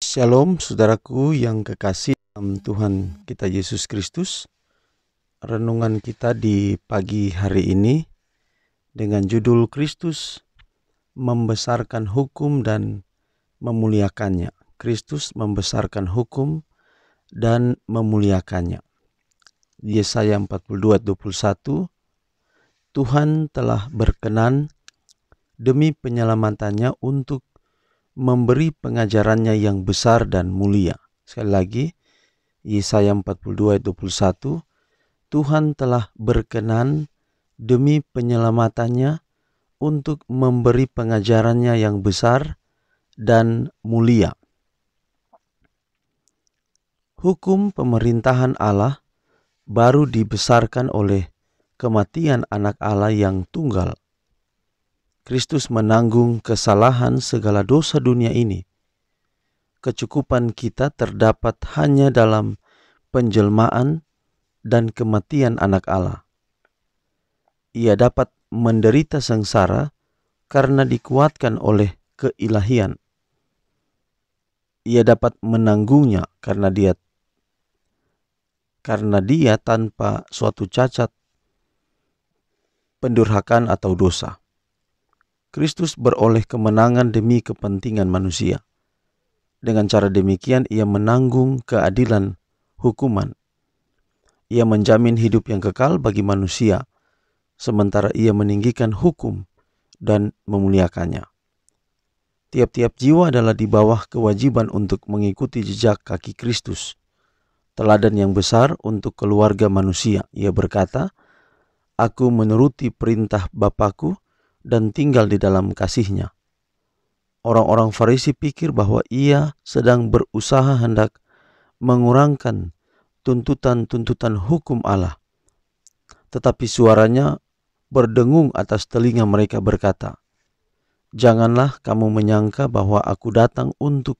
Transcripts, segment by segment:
Shalom saudaraku yang kekasih dalam Tuhan kita Yesus Kristus. Renungan kita di pagi hari ini dengan judul Kristus membesarkan hukum dan memuliakannya. Kristus membesarkan hukum dan memuliakannya. Yesaya 42:21, Tuhan telah berkenan demi penyelamatannya untuk memberi pengajarannya yang besar dan mulia. Sekali lagi, Yesaya 42:21, Tuhan telah berkenan demi penyelamatannya untuk memberi pengajarannya yang besar dan mulia. Hukum pemerintahan Allah baru dibesarkan oleh kematian anak Allah yang tunggal. Kristus menanggung kesalahan segala dosa dunia ini. Kecukupan kita terdapat hanya dalam penjelmaan dan kematian anak Allah. Ia dapat menderita sengsara karena dikuatkan oleh keilahian. Ia dapat menanggungnya karena dia tanpa suatu cacat, pendurhakaan atau dosa. Kristus beroleh kemenangan demi kepentingan manusia. Dengan cara demikian ia menanggung keadilan hukuman. Ia menjamin hidup yang kekal bagi manusia, sementara ia meninggikan hukum dan memuliakannya. Tiap-tiap jiwa adalah di bawah kewajiban untuk mengikuti jejak kaki Kristus. Teladan yang besar untuk keluarga manusia. Ia berkata, "Aku menuruti perintah Bapakku dan tinggal di dalam kasih-Nya." Orang-orang Farisi pikir bahwa ia sedang berusaha hendak mengurangkan tuntutan-tuntutan hukum Allah. Tetapi suaranya berdengung atas telinga mereka berkata, "Janganlah kamu menyangka bahwa aku datang untuk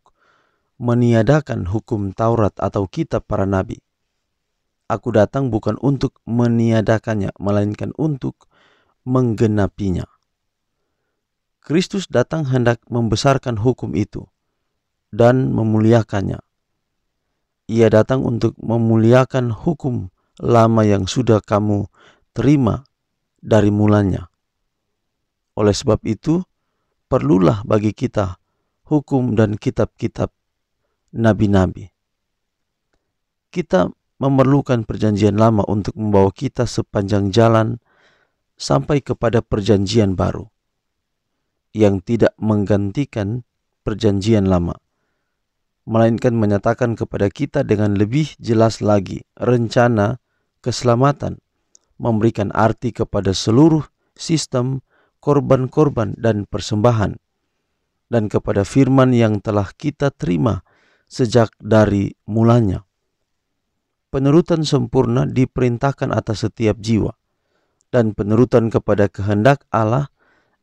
meniadakan hukum Taurat atau kitab para nabi. Aku datang bukan untuk meniadakannya, melainkan untuk menggenapinya." Kristus datang hendak membesarkan hukum itu dan memuliakannya. Ia datang untuk memuliakan hukum lama yang sudah kamu terima dari mulanya. Oleh sebab itu, perlulah bagi kita hukum dan kitab-kitab nabi-nabi. Kita memerlukan perjanjian lama untuk membawa kita sepanjang jalan sampai kepada perjanjian baru yang tidak menggantikan perjanjian lama, melainkan menyatakan kepada kita dengan lebih jelas lagi rencana keselamatan, memberikan arti kepada seluruh sistem korban-korban dan persembahan, dan kepada firman yang telah kita terima sejak dari mulanya. Penurutan sempurna diperintahkan atas setiap jiwa, dan penurutan kepada kehendak Allah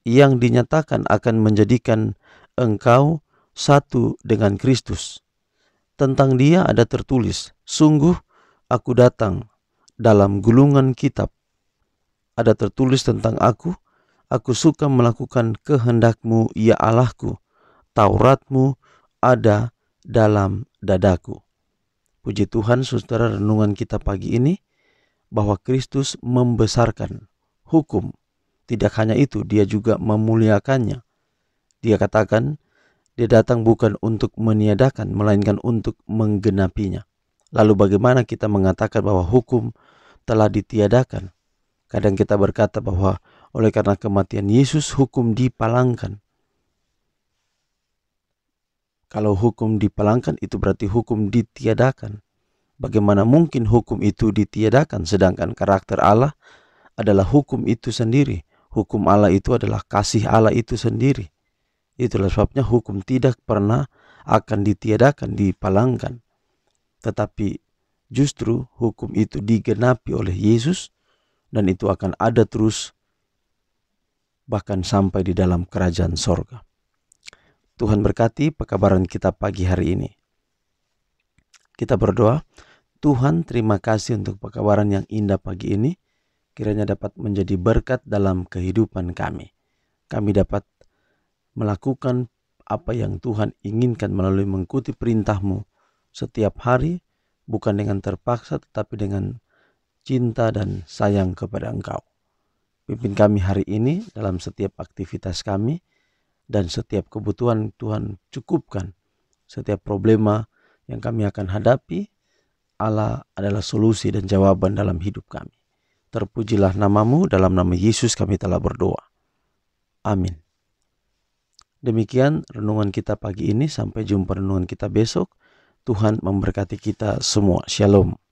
yang dinyatakan akan menjadikan engkau satu dengan Kristus. Tentang dia ada tertulis, "Sungguh aku datang dalam gulungan kitab." Ada tertulis tentang aku suka melakukan kehendak-Mu ya Allahku. Taurat-Mu ada dalam dadaku. Puji Tuhan, saudara, renungan kita pagi ini bahwa Kristus membesarkan hukum. Tidak hanya itu, dia juga memuliakannya. Dia katakan, dia datang bukan untuk meniadakan, melainkan untuk menggenapinya. Lalu bagaimana kita mengatakan bahwa hukum telah ditiadakan? Kadang kita berkata bahwa oleh karena kematian Yesus, hukum dipalangkan. Kalau hukum dipalangkan, itu berarti hukum ditiadakan. Bagaimana mungkin hukum itu ditiadakan, sedangkan karakter Allah adalah hukum itu sendiri. Hukum Allah itu adalah kasih Allah itu sendiri. Itulah sebabnya hukum tidak pernah akan ditiadakan, dipalangkan. Tetapi justru hukum itu digenapi oleh Yesus, dan itu akan ada terus bahkan sampai di dalam kerajaan sorga. Tuhan berkati pekabaran kita pagi hari ini. Kita berdoa, Tuhan terima kasih untuk pekabaran yang indah pagi ini. Kiranya dapat menjadi berkat dalam kehidupan kami. Kami dapat melakukan apa yang Tuhan inginkan melalui mengikuti perintah-Mu setiap hari, bukan dengan terpaksa tetapi dengan cinta dan sayang kepada Engkau. Pimpin kami hari ini dalam setiap aktivitas kami, dan setiap kebutuhan Tuhan cukupkan. Setiap problema yang kami akan hadapi, Allah adalah solusi dan jawaban dalam hidup kami. Terpujilah nama-Mu, dalam nama Yesus kami telah berdoa. Amin. Demikian renungan kita pagi ini, sampai jumpa renungan kita besok. Tuhan memberkati kita semua. Shalom.